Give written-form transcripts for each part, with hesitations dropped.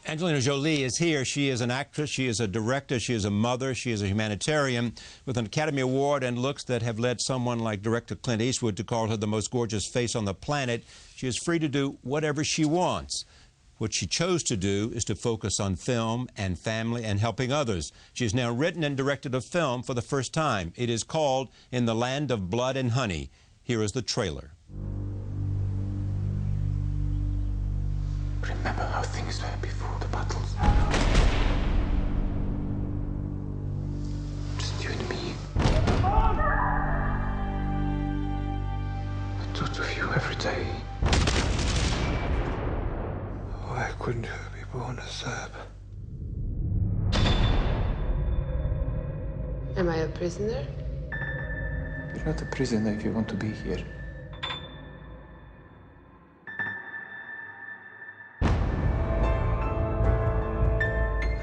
Angelina Jolie is here. She is an actress, she is a director, she is a mother, she is a humanitarian with an Academy Award and looks that have led someone like director Clint Eastwood to call her the most gorgeous face on the planet. She is free to do whatever she wants. What she chose to do is to focus on film and family and helping others. She has now written and directed a film for the first time. It is called In the Land of Blood and Honey. Here is the trailer. Remember how things were before the battles? Just you and me. I thought of you every day. Why couldn't you be born a Serb? Am I a prisoner? You're not a prisoner if you want to be here.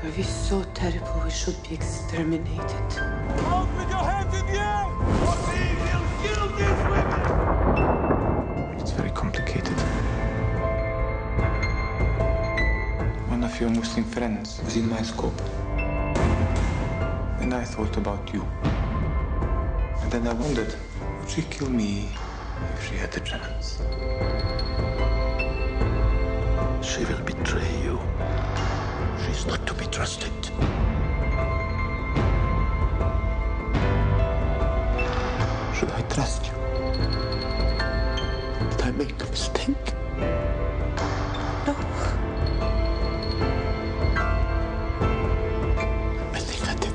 Love is so terrible, we should be exterminated. Out with your hands in the air! Or we will kill these women! It's very complicated. One of your Muslim friends was in my scope. And I thought about you. And then I wondered, would she kill me if she had the chance? She will betray you. She's not to be trusted. Should I trust you? Did I make a mistake? No. I think I did.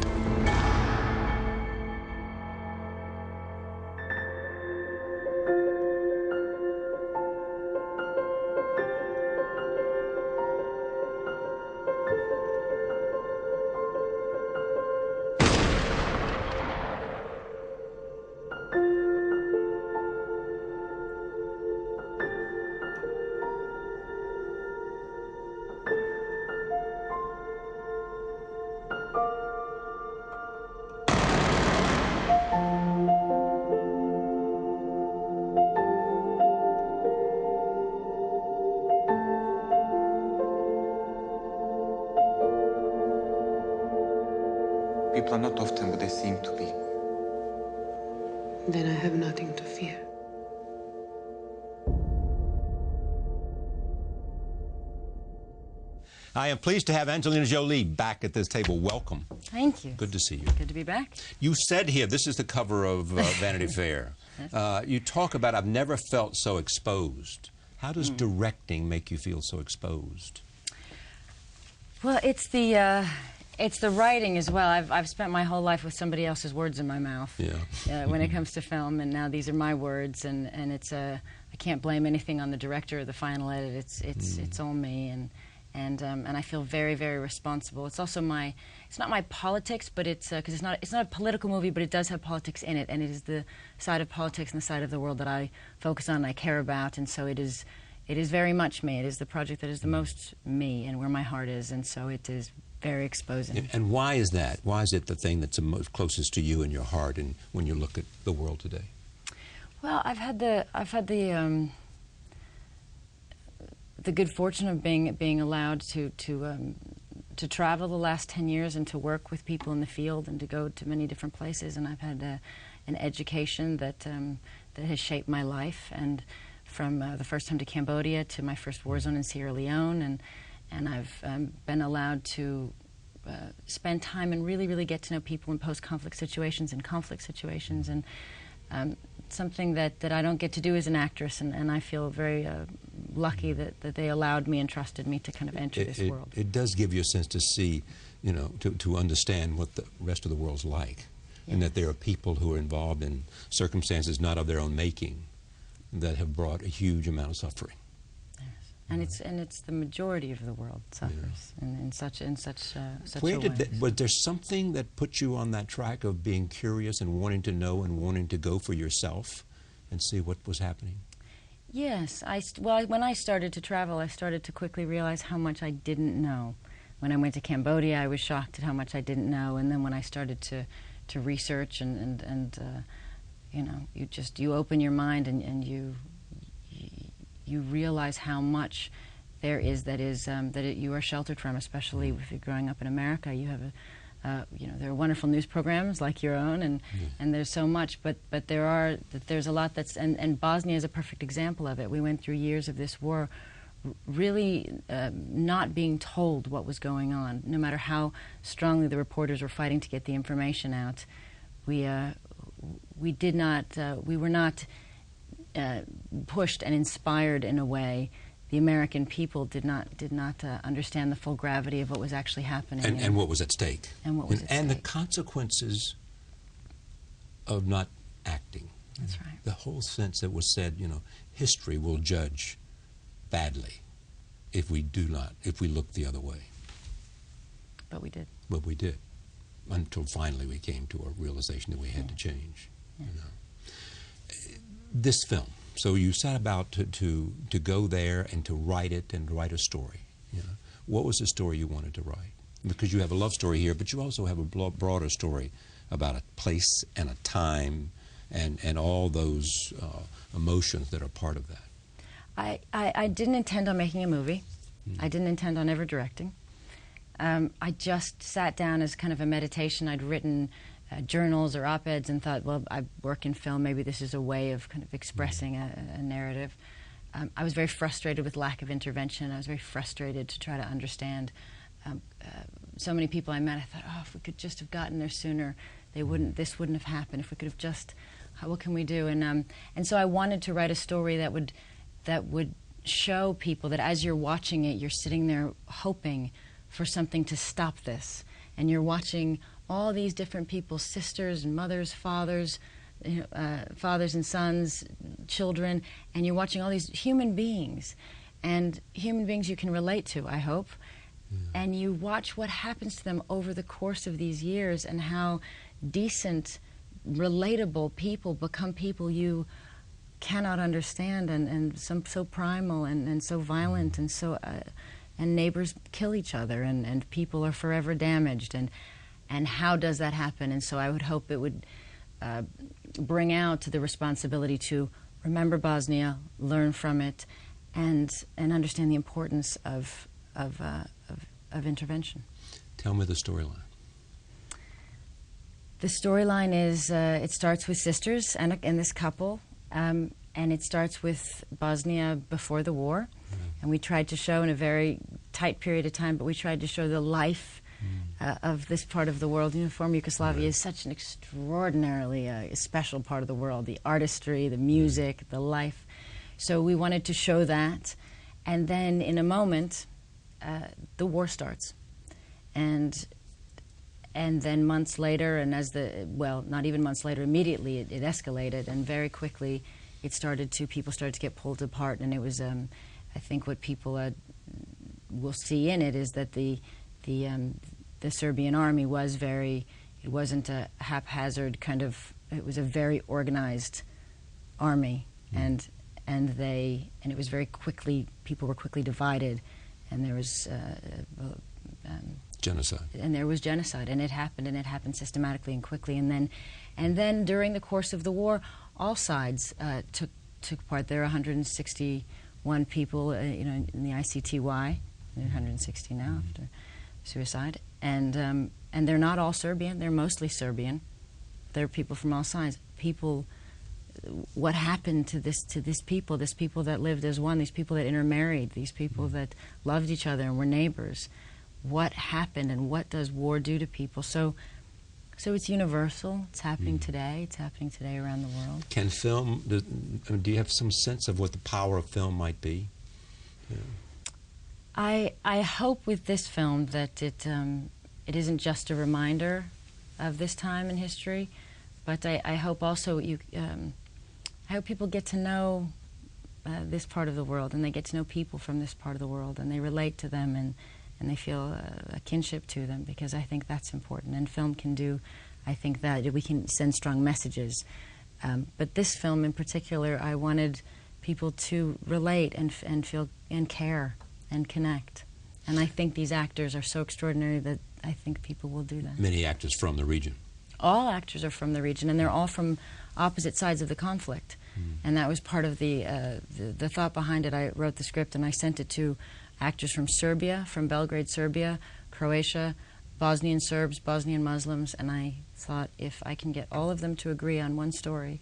People are not often what they seem to be. Then I have nothing to fear. I am pleased to have Angelina Jolie back at this table. Welcome. Thank you. Good to see you. Good to be back. You said here, this is the cover of Vanity Fair. You talk about, I've never felt so exposed. How does directing make you feel so exposed? Well, it's the writing as well. I've spent my whole life with somebody else's words in my mouth. Yeah. When it comes to film, and now these are my words, and it's I can't blame anything on the director or the final edit. It's all me, and I feel very, very responsible. It's also it's not my politics, but it's because it's not a political movie, but it does have politics in it, and it is the side of politics and the side of the world that I focus on and I care about, and so it is very much me. It is the project that is the most me and where my heart is, and so it is very exposing. And why is that? Why is it the thing that's the most closest to you and your heart, and when you look at the world today? Well, I've had the good fortune of being allowed to travel the last 10 years and to work with people in the field and to go to many different places, and I've had an education that has shaped my life, and from the first time to Cambodia to my first war zone in Sierra Leone, and I've been allowed to spend time and really, really get to know people in post-conflict situations and conflict situations, and something that I don't get to do as an actress, and I feel very lucky that they allowed me and trusted me to kind of enter this world. It does give you a sense to see, you know, to understand what the rest of the world's like, and that there are people who are involved in circumstances not of their own making that have brought a huge amount of suffering. Yes. And it's the majority of the world suffers in such a Where way. Was there something that put you on that track of being curious and wanting to know and wanting to go for yourself and see what was happening? Yes. When I started to travel, I started to quickly realize how much I didn't know. When I went to Cambodia, I was shocked at how much I didn't know, and then when I started to research and you know, you open your mind and you realize how much there is you are sheltered from, especially if you're growing up in America. You have there are wonderful news programs like your own, and there's so much, but there's a lot and Bosnia is a perfect example of it. We went through years of this war really not being told what was going on, no matter how strongly the reporters were fighting to get the information out. We were not pushed and inspired in a way. The American people did not understand the full gravity of what was actually happening and what was at stake, and the consequences of not acting. That's right. The whole sense that was said, history will judge badly if we look the other way. But we did. But we did, until finally we came to a realization that we had to change. Yes. This film. So you set about to go there and to write it and write a story. What was the story you wanted to write? Because you have a love story here, but you also have a broader story about a place and a time and all those emotions that are part of that. I didn't intend on making a movie. I didn't intend on ever directing. I just sat down as kind of a meditation. I'd written journals or op-eds and thought, well, I work in film, maybe this is a way of kind of expressing a narrative. I was very frustrated with lack of intervention. I was very frustrated to try to understand. So many people I met, I thought, oh, if we could just have gotten there sooner, this wouldn't have happened. If we could have just, what can we do? And so I wanted to write a story that would show people that as you're watching it, you're sitting there hoping for something to stop this. And you're watching all these different people, sisters and mothers, fathers, fathers and sons, children, and you're watching all these human beings, and human beings you can relate to, I hope. And you watch what happens to them over the course of these years and how decent, relatable people become people you cannot understand, and so primal and so violent, and so and neighbors kill each other, and people are forever damaged, and how does that happen? And so I would hope it would bring out the responsibility to remember Bosnia, learn from it, and understand the importance of intervention. Tell me the storyline. The storyline is it starts with sisters and this couple, and it starts with Bosnia before the war. And we tried to show in a very tight period of time, but we tried to show the life of this part of the world. Former Yugoslavia is such an extraordinarily special part of the world. The artistry, the music, the life. So we wanted to show that. And then in a moment, the war starts. And then months later, and not even months later, immediately it escalated, and very quickly people started to get pulled apart. And it was, I think what people will see in it is that the Serbian army was it wasn't a haphazard kind of, it was a very organized army, and it was very quickly, people were quickly divided, and there was genocide. And there was genocide, and it happened systematically and quickly, and then during the course of the war, all sides took part. There are 161 people, in the ICTY. There are 160 now after suicide, and they're not all Serbian. They're mostly Serbian. There are people from all sides. What happened to this people that lived as one, these people that intermarried, these people that loved each other and were neighbors? What happened, and what does war do to people? So it's universal. It's happening today. It's happening today around the world. Can film, do you have some sense of what the power of film might be? Yeah. I hope with this film that it isn't just a reminder of this time in history, but I hope also I hope people get to know this part of the world, and they get to know people from this part of the world, and they relate to them, and they feel a kinship to them, because I think that's important. And film can do, I think, that we can send strong messages. But this film in particular, I wanted people to relate and feel and care and connect. And I think these actors are so extraordinary that I think people will do that. Many actors from the region. All actors are from the region, and they're all from opposite sides of the conflict. And that was part of the thought behind it. I wrote the script and I sent it to actors from Serbia, from Belgrade, Serbia, Croatia, Bosnian Serbs, Bosnian Muslims, and I thought, if I can get all of them to agree on one story,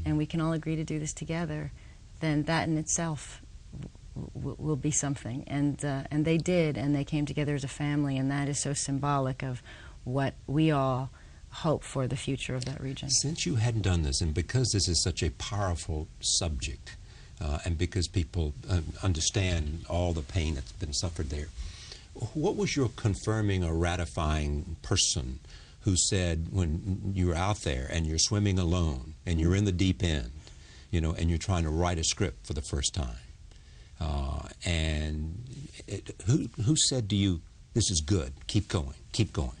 and we can all agree to do this together, then that in itself will be something. And they did, and they came together as a family, and that is so symbolic of what we all hope for the future of that region. Since you hadn't done this, and because this is such a powerful subject, and because people understand all the pain that's been suffered there, what was your confirming or ratifying person who said, when you're out there and you're swimming alone and you're in the deep end, you know, and you're trying to write a script for the first time, who said to you, "This is good, keep going, keep going"?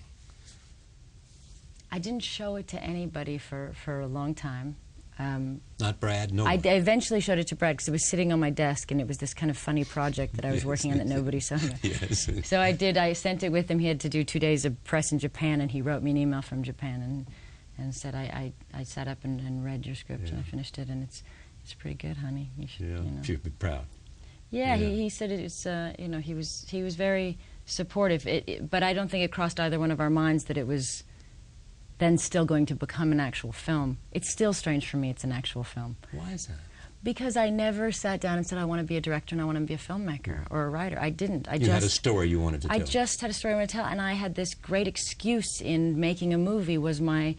I didn't show it to anybody for a long time. Not Brad? No. I eventually showed it to Brad because it was sitting on my desk, and it was this kind of funny project that I was working on that nobody saw. Yes. So I sent it with him. He had to do 2 days of press in Japan, and he wrote me an email from Japan and said, I sat up and read your script, and I finished it, and it's pretty good, honey. You should, you know. Should be proud. Yeah, he said it's, you know, he was very supportive. But I don't think it crossed either one of our minds that it was then still going to become an actual film. It's still strange for me it's an actual film. Why is that? Because I never sat down and said, I want to be a director and I want to be a filmmaker or a writer. I didn't. You had a story you wanted to tell. I just had a story I wanted to tell, and I had this great excuse in making a movie was my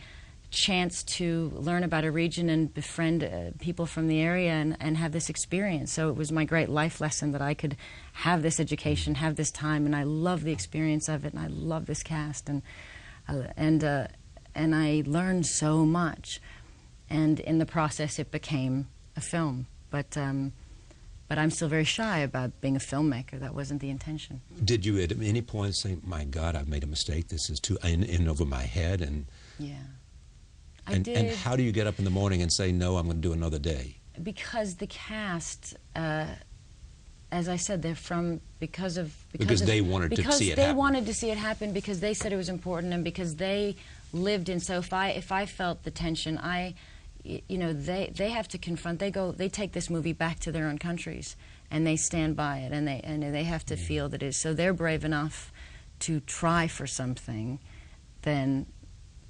chance to learn about a region and befriend people from the area and have this experience. So it was my great life lesson that I could have this education, have this time, and I love the experience of it, and I love this cast, and I learned so much, and in the process it became a film. But I'm still very shy about being a filmmaker. That wasn't the intention. Did you at any point say, "My God, I've made a mistake. This is too in over my head"? And yeah, I and, did. and how do you get up in the morning and say, "No, I'm going to do another day"? Because the cast, as I said, they're from because they wanted to see it happen. Because they wanted to see it happen, because they said it was important, and because they lived in. So if I felt the tension, you know, they have to confront. They take this movie back to their own countries, and they stand by it, and they have to feel that it is. So they're brave enough to try for something. Then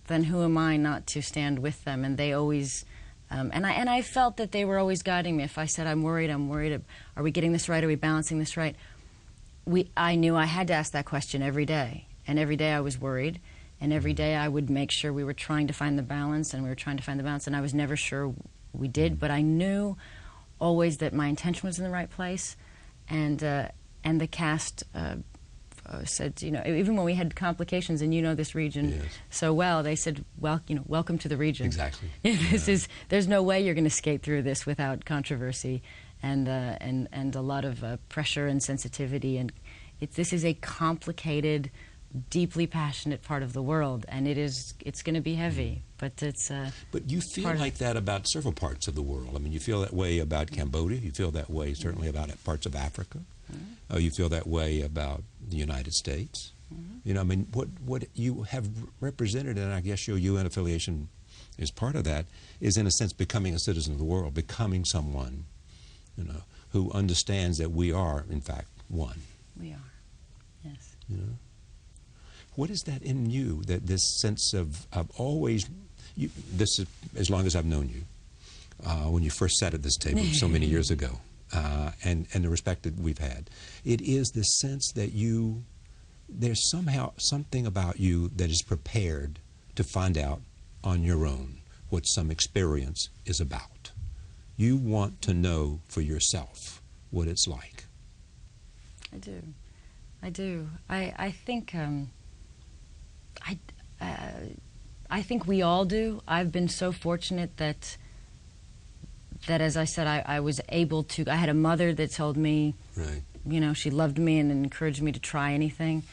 who am I not to stand with them? And they always. And I felt that they were always guiding me. If I said, I'm worried. Are we getting this right? Are we balancing this right? I knew I had to ask that question every day. And every day I was worried. And every day I would make sure we were trying to find the balance, and we were trying to find the balance. And I was never sure we did, but I knew always that my intention was in the right place. And the cast said, you know, even when we had complications, and you know this region so well, they said, well, you know, welcome to the region. Exactly. There's no way you're going to skate through this without controversy and a lot of pressure and sensitivity. And this is a complicated, deeply passionate part of the world, and it's going to be heavy, but it's but you feel like that about several parts of the world. I mean, you feel that way about Cambodia, you feel that way certainly about parts of Africa, you feel that way about the United States. You know, I mean, what you have represented, and I guess your UN affiliation is part of that, is in a sense becoming a citizen of the world, becoming someone, you know, who understands that we are in fact one. We are, yes. You know? What is that in you, that this sense of always, this is as long as I've known you, when you first sat at this table so many years ago, and the respect that we've had, it is the sense that there's somehow something about you that is prepared to find out on your own what some experience is about. You want to know for yourself what it's like. I do. I think... I think we all do. I've been so fortunate that as I said, I was able to. I had a mother that told me, you know, she loved me and encouraged me to try anything.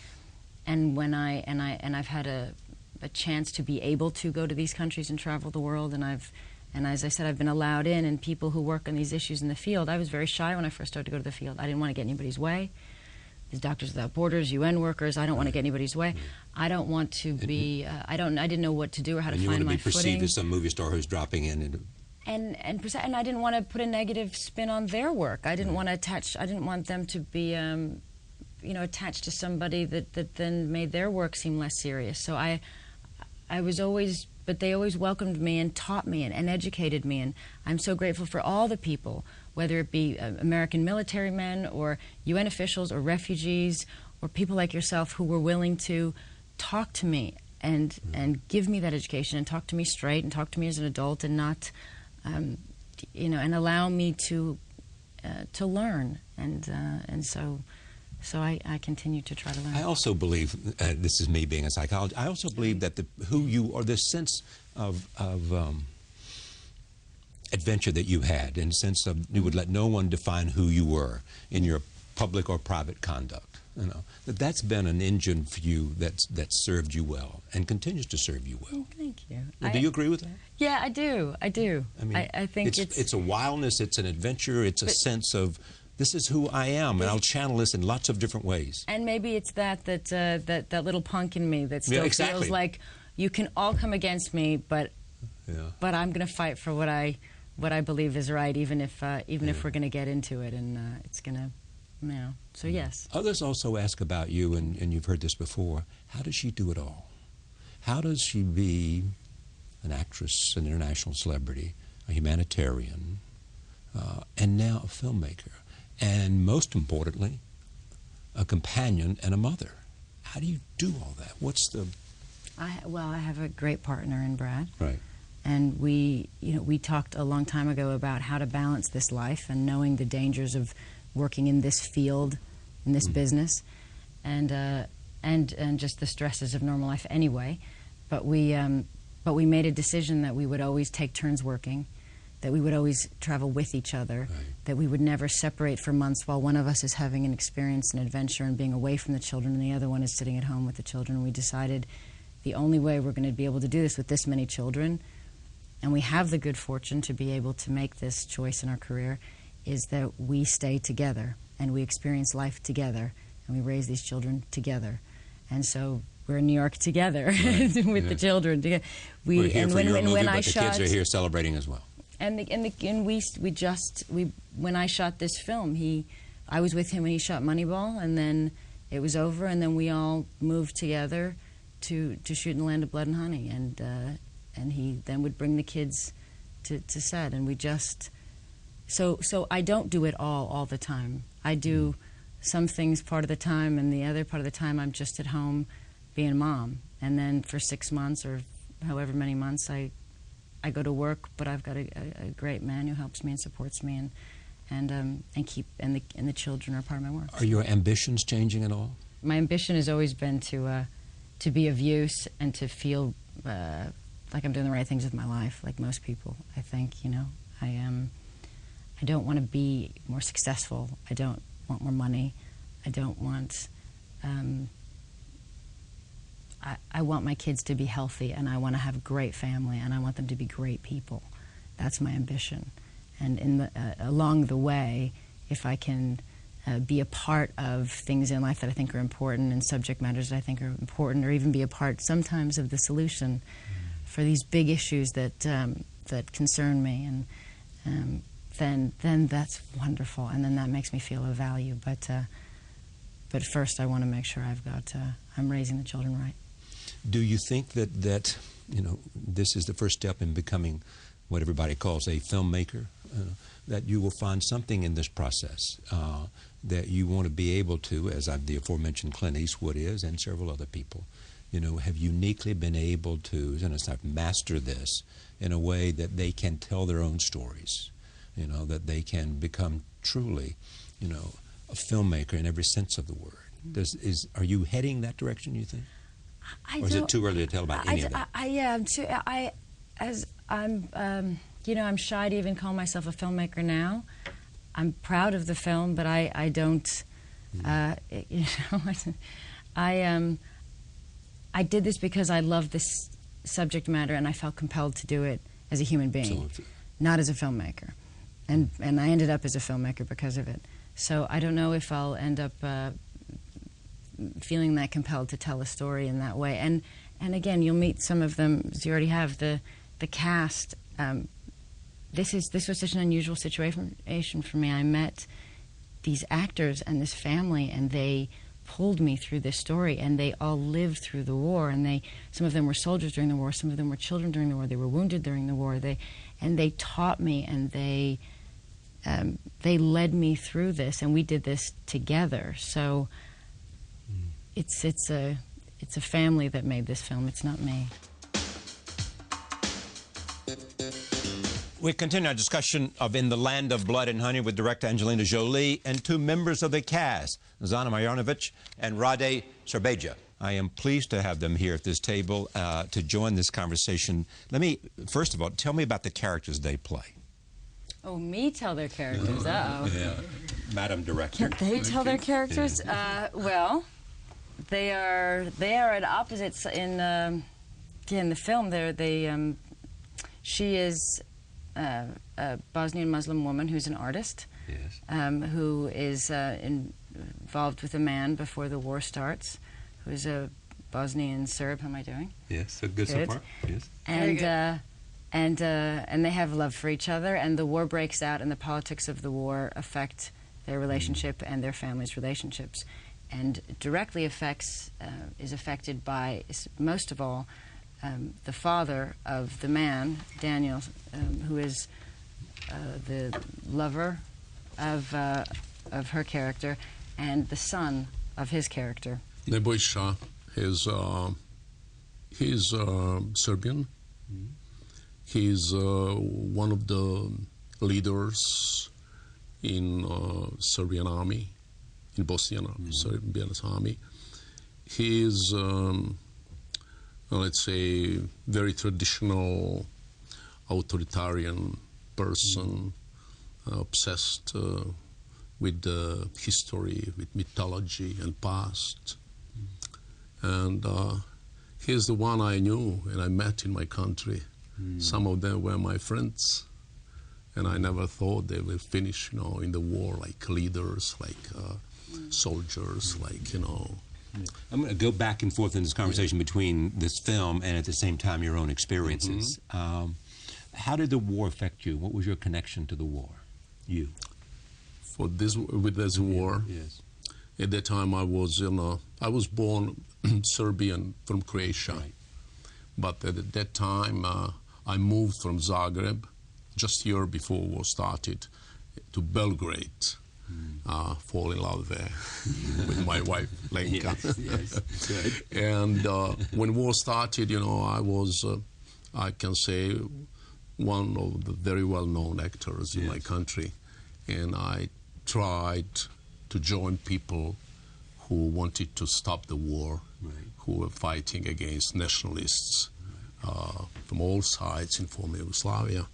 And when I've had a chance to be able to go to these countries and travel the world, and as I said, I've been allowed in. And people who work on these issues in the field, I was very shy when I first started to go to the field. I didn't want to get anybody's way. There's Doctors Without Borders, UN workers. I don't want to get anybody's way. I don't want to be. I didn't know what to do or how to find my footing. And you want to be perceived as some movie star who's dropping in and and I didn't want to put a negative spin on their work. I didn't want to attach. I didn't want them to be, attached to somebody that then made their work seem less serious. So I was always, but they always welcomed me and taught me and educated me. And I'm so grateful for all the people, whether it be American military men or UN officials or refugees or people like yourself who were willing to talk to me and give me that education and talk to me straight and talk to me as an adult and not. And allow me to learn, and so I continue to try to learn. I also believe, this is me being a psychologist, I also believe that who you or this sense of adventure that you had, in the sense of you would let no one define who you were in your public or private conduct. That's been an engine for you that's served you well and continues to serve you well. Thank you. Do you agree with that? Yeah, I do. I mean, I think it's a wildness, it's an adventure, it's a sense of this is who I am, and I'll channel this in lots of different ways. And maybe it's that little punk in me that still feels like you can all come against me, but I'm going to fight for what I believe is right, even if we're going to get into it, and it's going to. So yes. Others also ask about you, and you've heard this before, how does she do it all? How does she be an actress, an international celebrity, a humanitarian, and now a filmmaker, and most importantly, a companion and a mother? How do you do all that? What's the... I have a great partner in Brad. Right. And we talked a long time ago about how to balance this life and knowing the dangers of working in this field, in this business, and just the stresses of normal life anyway. But we made a decision that we would always take turns working, that we would always travel with each other, that we would never separate for months while one of us is having an experience, an adventure, and being away from the children, and the other one is sitting at home with the children. We decided the only way we're going to be able to do this with this many children, and we have the good fortune to be able to make this choice in our career, is that we stay together and we experience life together and we raise these children together. And so we're in New York together with the children. We're here for your movie, but the kids are here celebrating as well. When I shot this film, I was with him when he shot Moneyball, and then it was over, and then we all moved together to shoot in the Land of Blood and Honey, and he then would bring the kids to set, and we just. So I don't do it all the time. I do some things part of the time, and the other part of the time I'm just at home being a mom. And then for 6 months or however many months I go to work, but I've got a great man who helps me and supports me, and the children are part of my work. Are your ambitions changing at all? My ambition has always been to be of use and to feel like I'm doing the right things with my life, like most people. I think I don't want to be more successful. I don't want more money. I don't want... I want my kids to be healthy, and I want to have a great family, and I want them to be great people. That's my ambition. And along the way, if I can be a part of things in life that I think are important and subject matters that I think are important, or even be a part sometimes of the solution for these big issues that concern me, and then that's wonderful, and then that makes me feel of value. But first, I want to make sure I'm raising the children right. Do you think that this is the first step in becoming what everybody calls a filmmaker? That you will find something in this process that you want to be able to, as the aforementioned Clint Eastwood is, and several other people, have uniquely been able to master this in a way that they can tell their own stories, that they can become truly, a filmmaker in every sense of the word. Are you heading that direction, you think? Or is it too early to tell about any of that? I'm shy to even call myself a filmmaker now. I'm proud of the film, but I don't. I did this because I love this subject matter, and I felt compelled to do it as a human being, not as a filmmaker. And I ended up as a filmmaker because of it. So I don't know if I'll end up feeling that compelled to tell a story in that way. And again, you'll meet some of them, as you already have, the cast. this was such an unusual situation for me. I met these actors and this family, and they pulled me through this story, and they all lived through the war, and some of them were soldiers during the war, some of them were children during the war, they were wounded during the war, they taught me, and they led me through this, and we did this together. So it's a family that made this film. It's not me. We continue our discussion of In the Land of Blood and Honey with director Angelina Jolie and two members of the cast, Zana Marjanovic and Rade Srbeđa. I am pleased to have them here at this table to join this conversation. Let me, first of all, tell me about the characters they play. Oh, me tell their characters? Uh-oh. Yeah. Madam Director. Can't they tell their characters? Well, they are at opposites in the film. She is a Bosnian Muslim woman who's an artist, yes, who is involved with a man before the war starts, who's a Bosnian Serb. How am I doing? Yes, so good so far. Yes. And they have love for each other, and the war breaks out, and the politics of the war affect their relationship and their family's relationships, and directly is affected by, most of all, the father of the man, Daniel, who is the lover of her character, and the son of his character. Nebojša he's Serbian. Mm-hmm. He's one of the leaders in Serbian army, in Bosnian Serbian army. He is, let's say, very traditional, authoritarian person, obsessed with history, with mythology and past. And he's the one I knew and I met in my country. Some of them were my friends, and I never thought they will finish, in the war like leaders, like soldiers, like, I'm going to go back and forth in this conversation between this film and at the same time your own experiences. How did the war affect you? What was your connection to the war? You? With this war, yes. At that time I was born Serbian from Croatia, Right. But at that time I moved from Zagreb just a year before war started to Belgrade. Fall in love there with my wife, Lenka. Yes, good. And when war started, I was, I can say, one of the very well-known actors in my country. And I tried to join people who wanted to stop the war, who were fighting against nationalists from all sides in former Yugoslavia.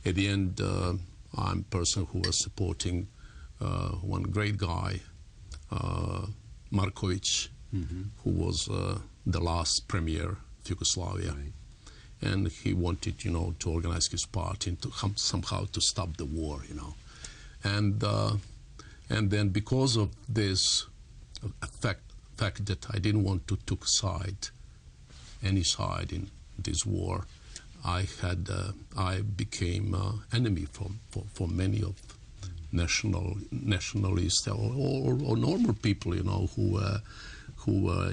At the end, I'm a person who was supporting one great guy, Markovic, who was the last premier of Yugoslavia. Right. And he wanted, to organize his party and to somehow to stop the war, And then because of this fact that I didn't want to take any side in this war, I became enemy for many of nationalists or normal people, who were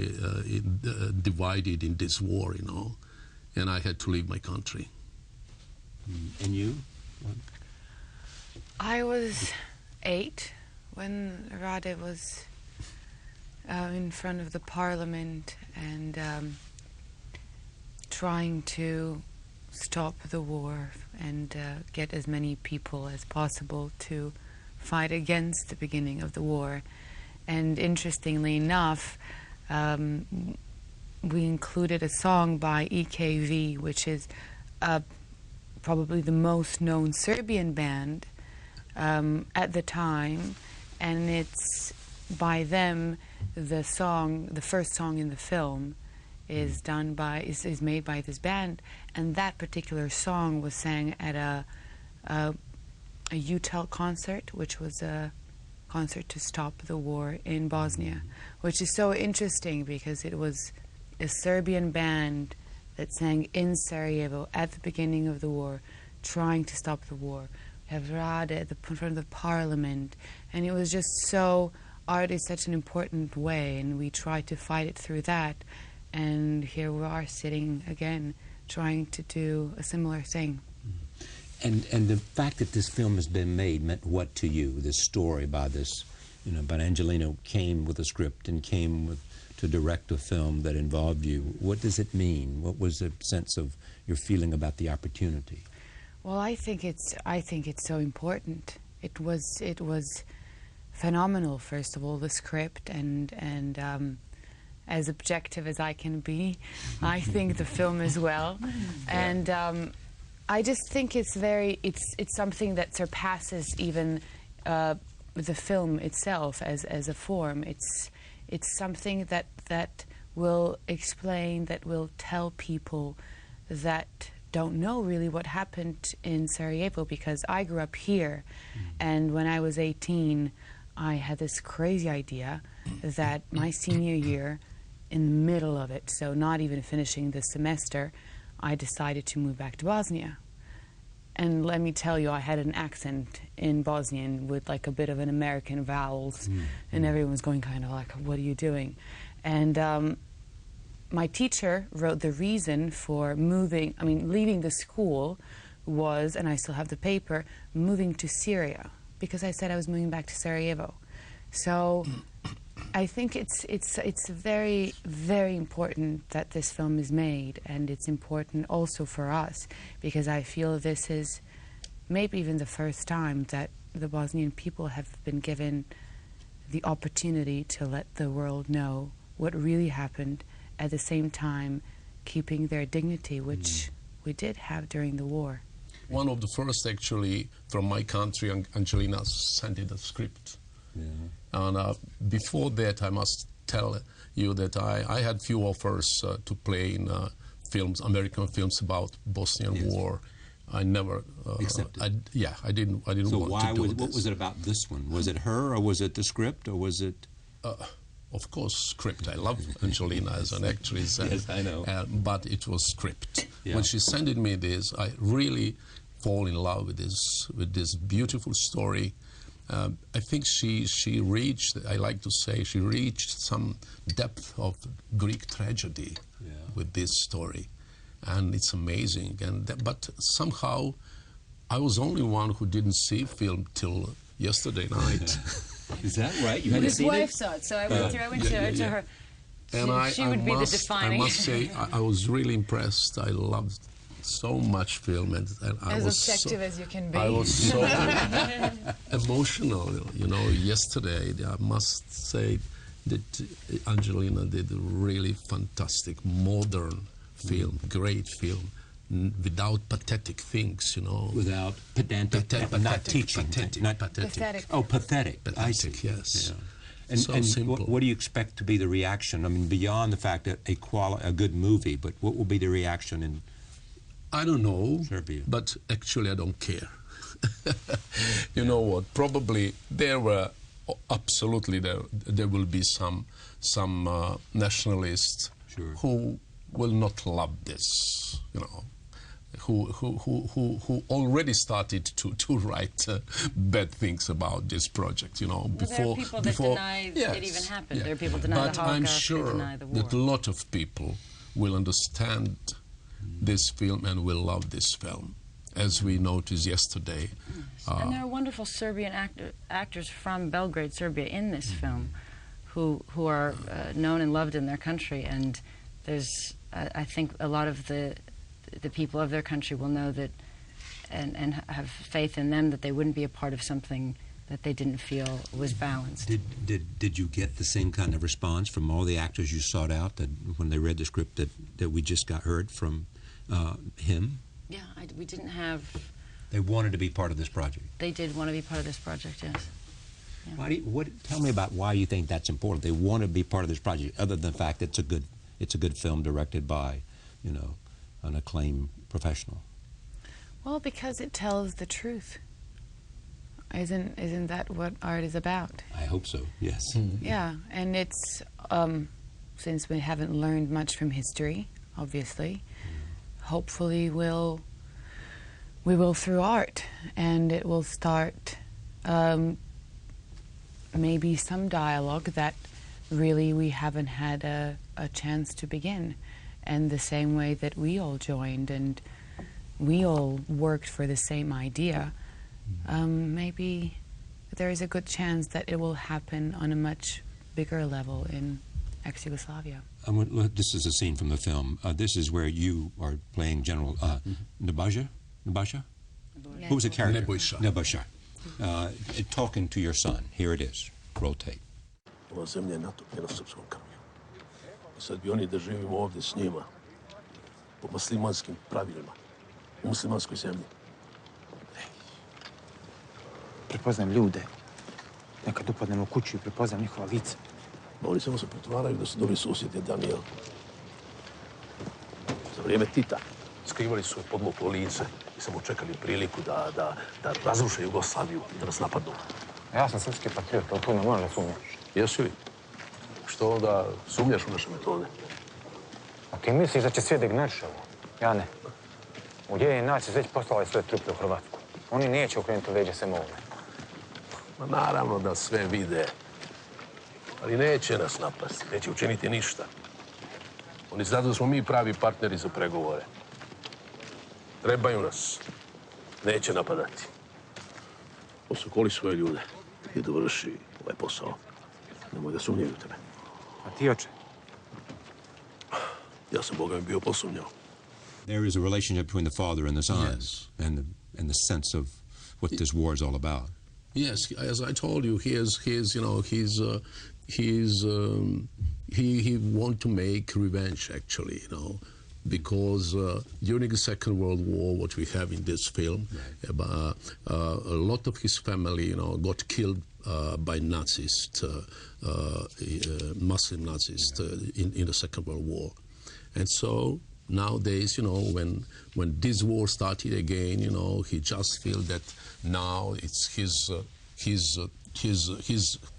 divided in this war, and I had to leave my country. And you? I was 8 when Rade was in front of the parliament and trying to stop the war and get as many people as possible to fight against the beginning of the war. And interestingly enough, we included a song by EKV, which is probably the most known Serbian band at the time, and it's by them the first song in the film is made by this band, and that particular song was sang at a UTEL concert, which was a concert to stop the war in Bosnia, which is so interesting because it was a Serbian band that sang in Sarajevo at the beginning of the war, trying to stop the war. We have Rade at the in front of the parliament, and it was just so, art is such an important way, and we try to fight it through that, and here we are sitting again trying to do a similar thing. And the fact that this film has been made meant what to you? This story by this, but Angelina came with a script and came to direct a film that involved you. What does it mean? What was the sense of your feeling about the opportunity? Well, I think it's so important. It was phenomenal. First of all, the script and as objective as I can be, I think the film as well, and. I just think it's something that surpasses even the film itself as a form. It's something that will explain, that will tell people that don't know really what happened in Sarajevo, because I grew up here, and when I was 18, I had this crazy idea that my senior year, in the middle of it, so not even finishing the semester, I decided to move back to Bosnia. And let me tell you, I had an accent in Bosnian with like a bit of an American vowels, and everyone was going kind of like, what are you doing? And my teacher wrote the reason for leaving the school was, and I still have the paper, moving to Syria, because I said I was moving back to Sarajevo. So I think it's very, very important that this film is made, and it's important also for us, because I feel this is maybe even the first time that the Bosnian people have been given the opportunity to let the world know what really happened, at the same time keeping their dignity, which we did have during the war. One of the first, actually, from my country, Angelina sent in the script. Yeah. And before that, I must tell you that I had few offers to play in films, American films about Bosnian War. I never accepted. I didn't want to do this. What was it about this one? Was it her, or was it the script, or was it? Of course, script. I love Angelina as an actress. Yes, I know. But it was script. Yeah. When she sent me this, I really fall in love with this beautiful story. I think she reached, I like to say, she reached some depth of Greek tragedy with this story. And it's amazing. But somehow, I was the only one who didn't see film till yesterday night. Is that right? You hadn't seen it? His wife saw it, so I went to her. And she would be the defining. I must say, I was really impressed. I loved so much film, and I as was objective as you can be. I was so emotional, yesterday. I must say that Angelina did a really fantastic, modern film, great film, without pathetic things, Without pedantic, not teaching. Pathetic. Oh, pathetic. Pathetic, yes. Yeah. And, so and simple. what do you expect to be the reaction? I mean, beyond the fact that a good movie, but what will be the reaction in I don't know, Serbia? But actually I don't care. You know what? Probably there will be some nationalists who will not love this, who already started to write bad things about this project, There are people that deny it even happened. There are people that deny the Holocaust. But I'm sure deny the war. that a lot of people will understand this film and will love this film, as we noticed yesterday. And there are wonderful Serbian actors from Belgrade, Serbia, in this film, who are known and loved in their country. And there's, I think, a lot of the people of their country will know that, and have faith in them that they wouldn't be a part of something that they didn't feel was balanced. Did you get the same kind of response from all the actors you sought out that when they read the script that we just heard from him? Yeah, we didn't have... They wanted to be part of this project. They did want to be part of this project, yes. Yeah. Tell me about why you think that's important. They want to be part of this project, other than the fact that it's a good film directed by, an acclaimed professional. Well, because it tells the truth. Isn't that what art is about? I hope so, yes. Yeah, and it's, since we haven't learned much from history, obviously, hopefully we'll We will through art, and it will start maybe some dialogue that really we haven't had a chance to begin. And the same way that we all joined and we all worked for the same idea, maybe there is a good chance that it will happen on a much bigger level in ex-Yugoslavia. This is a scene from the film. This is where you are playing General Nebojša? Who was the character? Nebojša. Talking to your son. Here it is. Rotate. Ova zemlja je natopljena srpskom krvlju. I sad bi oni da živimo ovdje s njima, po muslimanskim pravilima, u muslimanskoj zemlji. Prepoznajem ljude. Nekad upadnem u kuću i prepoznajem njihova lica. Oni samo se pretvaraju da su dobri susjedi, Daniel. Za vrijeme Tita skrivali su podmuklo lice i samo čekali priliku da razruše Jugoslaviju i da nas napadnu. Ja sam srpski patriot, ali tu ne moram da sumnjaš. Jesi li? Što onda sumnjaš u naše metode? A ti misliš da će svijet da ignoriše ovo? Ja ne. UN će već poslali svoje trupe u Hrvatsku. Oni neće okrenuti leđa sem ovome. Ma naravno da sve vide. Ali neće nas napasti, neće učiniti ništa. Oni znaju da smo mi pravi partneri za pregovore. Trebaju nas. Neće napadati. Osokoli svoje ljude i dovrši ovaj posao. Nemoj da sumnjaju u tebe. A ti, oče? Ja sam Boga bio posumnjao. There is a relationship between the father and the son, Yes. and the sense of what this war is all about. Yes, as I told you, he want to make revenge, actually, because during the Second World War, what we have in this film, a lot of his family, got killed by Nazis, Muslim Nazis, in the Second World War, and so nowadays, when this war started again, he just feels that now it's his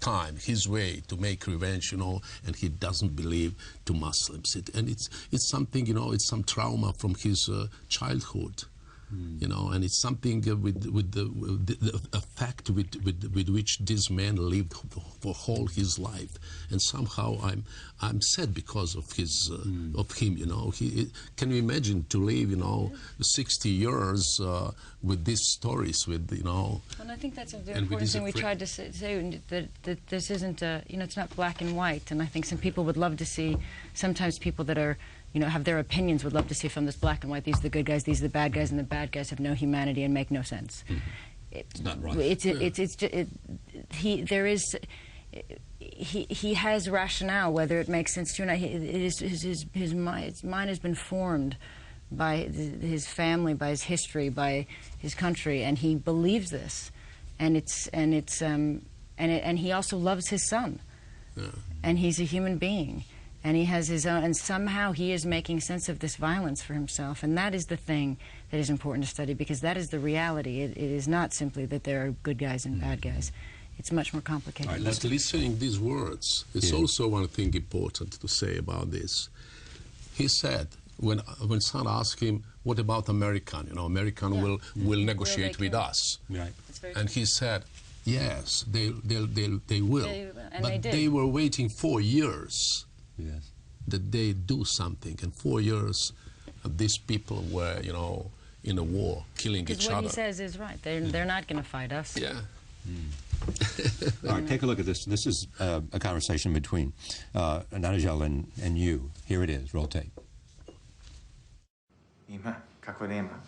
time, his way to make revenge, and he doesn't believe to Muslims. And it's something, it's some trauma from his childhood. And it's something with the fact with which this man lived for whole his life, and somehow I'm sad because of his of him. Can you imagine to live 60 years with these stories, And I think that's a very important thing we tried to say, that this isn't it's not black and white. And I think some people would love to see, sometimes people that are have their opinions, would love to see from this black and white, these are the good guys, these are the bad guys, and the bad guys have no humanity and make no sense. It's not right. He has rationale, whether it makes sense to you or not. His mind has been formed by his family, by his history, by his country, and he believes this, and he also loves his son, and he's a human being. And he has his own, and somehow he is making sense of this violence for himself. And that is the thing that is important to study, because that is the reality. It is not simply that there are good guys and bad guys. It's much more complicated. Right, but listening these words, it's also one thing important to say about this. He said, when son asked him, what about American? American will negotiate with us. Right. And he said, yes, they will. But they were waiting 4 years. Yes. That they do something, and 4 years these people were, in a war, killing each other. Because what he says is right. They're not going to fight us. Yeah. All right, take a look at this. This is a conversation between Nigel and you. Here it is. Rotate. Ima, kako nema.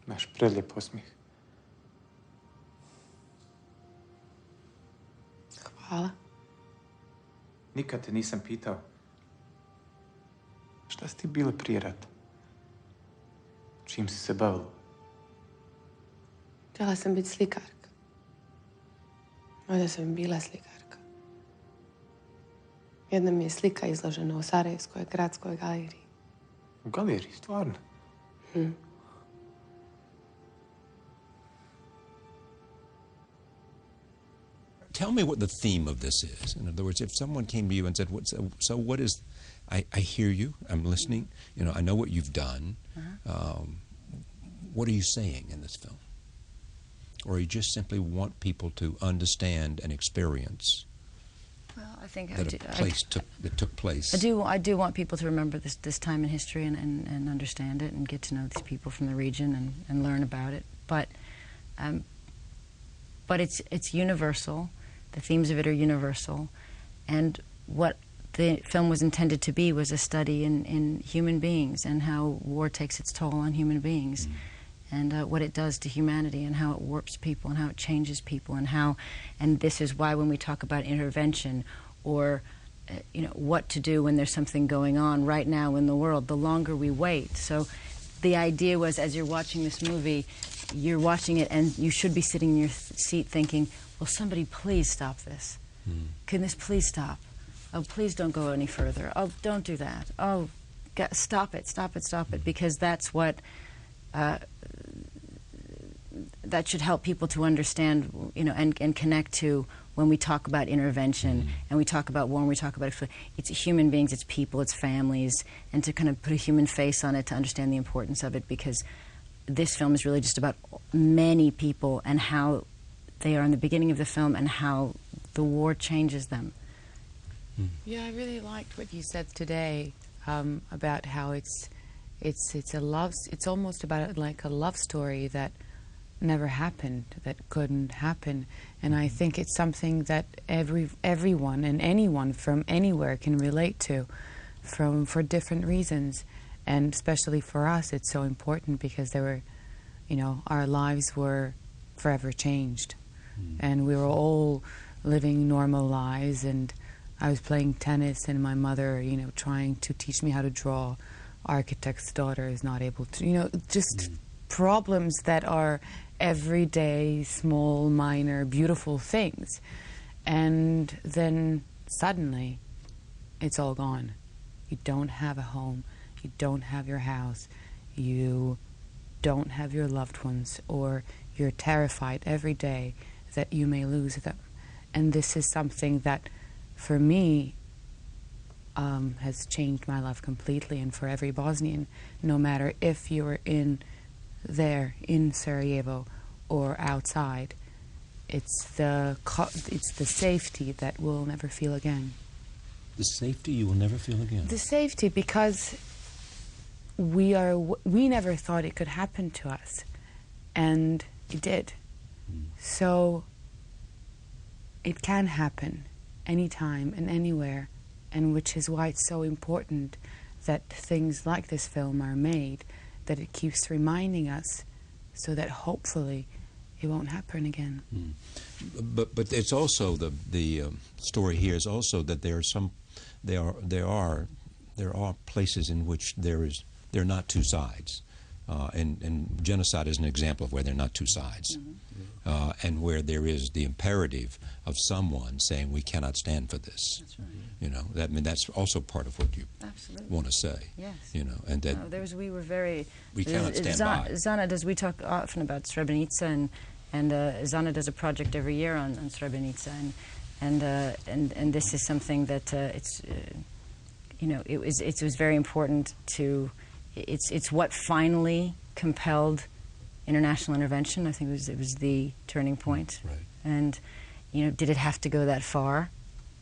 Imaš prelijep osmijeh. Hvala. Nikad te nisam pitao. Šta si ti bila prije rata? Čim si se bavila? Htjela sam biti slikarka. Možda sam bila slikarka. Jedna mi je slika izložena u Sarajevskoj gradskoj galeriji. U galeriji, stvarno? tell me what the theme of this is. In other words, if someone came to you and said, so what is, I hear you, I'm listening, you know, I know what you've done. What are you saying in this film? Or you just simply want people to understand and experience Well, I think that that took place? I do want people to remember this time in history and understand it and get to know these people from the region and learn about it. But it's universal. The themes of it are universal, and what the film was intended to be was a study in human beings and how war takes its toll on human beings. And what it does to humanity, and how it warps people, and how it changes people, and this is why when we talk about intervention, or you know, what to do when there's something going on right now in the world, the longer we wait. So the idea was, as you're watching this movie, you're watching it, and you should be sitting in your seat thinking, "Will somebody please stop this? Can this please stop? Oh, please don't go any further. Oh, don't do that. Oh, stop it, stop it, stop it," because that's what. That should help people to understand, you know, and connect to when we talk about intervention and we talk about war and we talk about it's human beings, it's people, it's families, and to kind of put a human face on it to understand the importance of it, because this film is really just about many people and how they are in the beginning of the film and how the war changes them. Yeah, I really liked what you said today about how it's almost about like a love story that never happened, that couldn't happen, and I think it's something that everyone and anyone from anywhere can relate to, for different reasons, and especially for us, it's so important because there were, you know, our lives were forever changed, and we were all living normal lives, and I was playing tennis, and my mother, you know, trying to teach me how to draw. Architect's daughter is not able to, you know, just problems that are everyday, small, minor, beautiful things. And then suddenly, it's all gone. You don't have a home, you don't have your house, you don't have your loved ones, or you're terrified every day that you may lose them. And this is something that, for me, has changed my life completely, and for every Bosnian, no matter if you're in Sarajevo or outside, it's the safety that we'll never feel again. The safety you will never feel again. The safety, because we never thought it could happen to us, and it did. So it can happen anytime and anywhere. And which is why it's so important that things like this film are made, that it keeps reminding us, so that hopefully it won't happen again. But it's also the story here is also that there are places in which there are not two sides, and genocide is an example of where there are not two sides, and where there is the imperative of someone saying we cannot stand for this. That's right. You know, that's also part of what you want to say. Yes. You know, and that we cannot stand by. Zana does. We talk often about Srebrenica, and Zana does a project every year on Srebrenica, and this is something that you know, it was very important to. It's what finally compelled international intervention. I think it was the turning point. Right. And you know, did it have to go that far?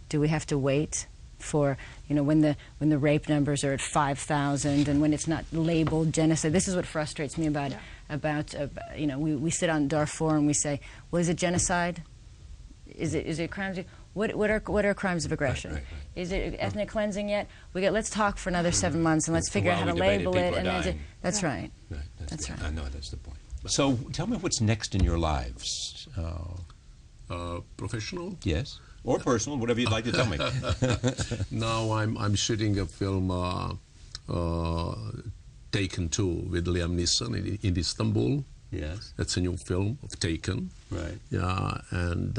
Do we have to wait for, you know, when the rape numbers are at 5,000 and when it's not labeled genocide? This is what frustrates me about you know, we sit on Darfur and we say, well, is it genocide? Is it crimes? What are crimes of aggression? Right. Is it ethnic cleansing yet? Let's talk for another 7 months and let's figure out how to label it. And that's right. That's right. I know that's the point. So tell me what's next in your lives. Professional? Yes. Or personal, whatever you'd like to tell me. Now I'm shooting a film, Taken 2, with Liam Neeson in Istanbul. Yes. That's a new film of Taken. Right. Yeah, and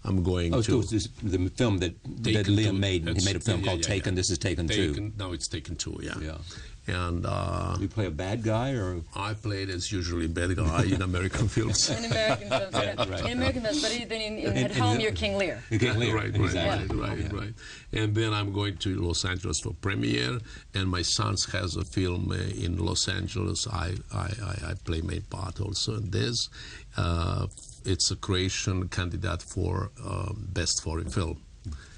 I'm going to... to... Oh, so the film that Liam made. He made a film called Taken. This is Taken 2. Now it's Taken 2, Yeah. And you play a bad guy, or I played as usually bad guy in American films. In American films, right. In American films, but then at home you're King Lear. King Lear, right. And then I'm going to Los Angeles for premiere. And my son has a film in Los Angeles. I play main part also in this. It's a Croatian candidate for best foreign film.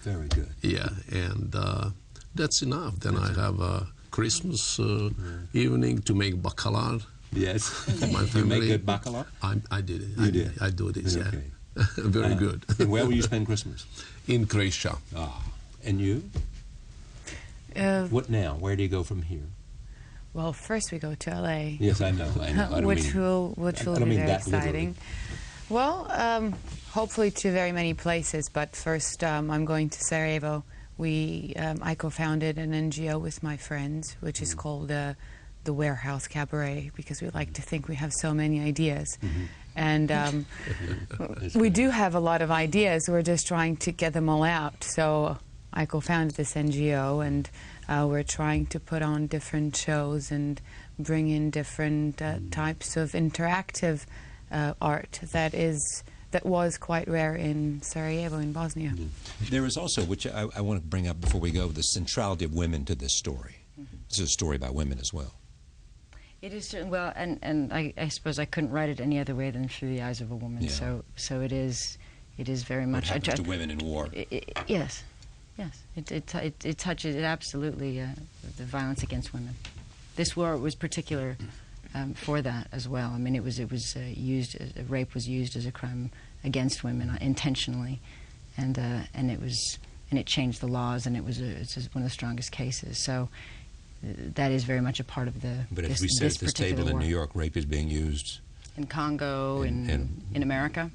Very good. Yeah, and that's enough. Then I have a Christmas evening to make bacala. Yes. My family. You make good bacala? I did it. You did? I do this, okay. yeah. Very good. And where will you spend Christmas? In Croatia. Ah. And you? What now? Where do you go from here? Well, first we go to LA. Yes, I know. Which will be very exciting. Well, hopefully to very many places, but first I'm going to Sarajevo. I co-founded an NGO with my friends, which is called the Warehouse Cabaret, because we like to think we have so many ideas. And we do have a lot of ideas. We're just trying to get them all out. So I co-founded this NGO, and we're trying to put on different shows and bring in different types of interactive art that was quite rare in Sarajevo, in Bosnia. There is also, which I want to bring up before we go, the centrality of women to this story. This is a story about women as well. It is, well, and I suppose I couldn't write it any other way than through the eyes of a woman. Yeah. So it is very much. What happens to women in war? Yes. It touches it absolutely the violence against women. This war was particular for that as well. I mean, it was used. Rape was used as a crime against women intentionally, and it changed the laws, and it's one of the strongest cases. So that is very much a part of the. But as we said at this table in New York, rape is being used in Congo, in America,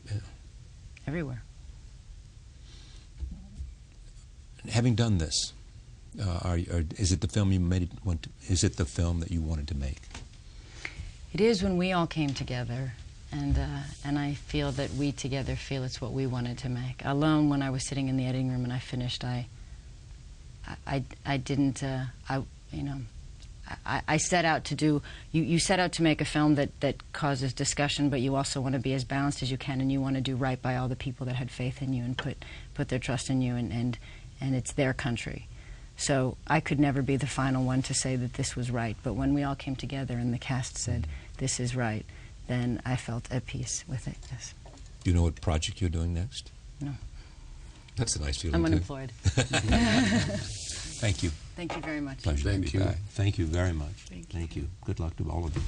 everywhere. Having done this, is it the film you made? Is it the film that you wanted to make? It is when we all came together, and I feel that we together feel it's what we wanted to make. Alone, when I was sitting in the editing room and I finished, I set out to do. You set out to make a film that causes discussion, but you also want to be as balanced as you can, and you want to do right by all the people that had faith in you and put their trust in you, and it's their country. So I could never be the final one to say that this was right, but when we all came together and the cast said, this is right, then I felt at peace with it, yes. Do you know what project you're doing next? No. That's a nice feeling, I'm too. unemployed. Thank you. Thank you very much. Pleasure to be back. Thank you very much. Thank you. Good luck to all of you.